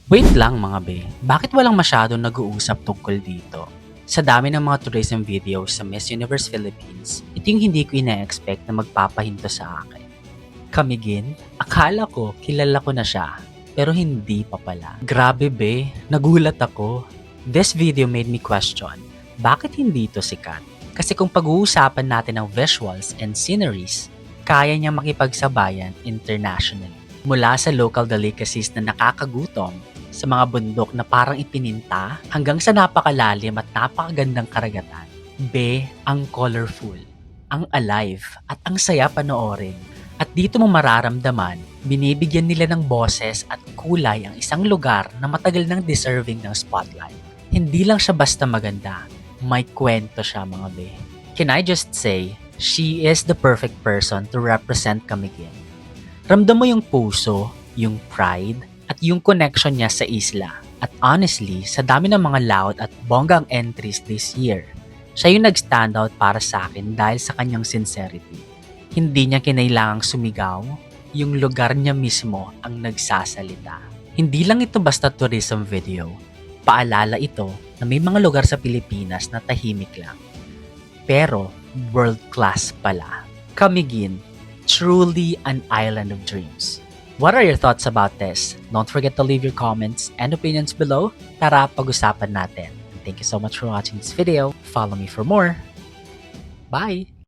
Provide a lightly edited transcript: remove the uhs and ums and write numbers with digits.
Wait lang mga be, bakit walang masyadong nag-uusap tungkol dito? Sa dami ng mga tourism videos sa Miss Universe Philippines, ito yung hindi ko ina-expect na magpapahinto sa akin. Kamigin, akala ko kilala ko na siya, pero hindi pa pala. Grabe be, nagulat ako. This video made me question, bakit hindi ito sikat? Kasi kung pag-uusapan natin ng visuals and sceneries, kaya niya makipagsabayan internationally. Mula sa local delicacies na nakakagutom, sa mga bundok na parang ipininta, hanggang sa napakalalim at napakagandang karagatan. Ang colorful, ang alive, at ang saya panoorin. At dito mo mararamdaman, binibigyan nila ng boses at kulay ang isang lugar na matagal nang deserving ng spotlight. Hindi lang siya basta maganda, may kwento siya mga be. Can I just say, she is the perfect person to represent Camiguin. Ramdam mo yung puso, yung pride, at yung connection niya sa isla. At honestly, sa dami ng mga loud at bonggang entries this year, siya yung nag-stand out para sa akin dahil sa kanyang sincerity. Hindi niya kinailangang sumigaw, yung lugar niya mismo ang nagsasalita. Hindi lang ito basta tourism video. Paalala ito na may mga lugar sa Pilipinas na tahimik lang. Pero world class pala. Camiguin, truly an island of dreams. What are your thoughts about this? Don't forget to leave your comments and opinions below. Tara, pag-usapan natin. And thank you so much for watching this video. Follow me for more. Bye!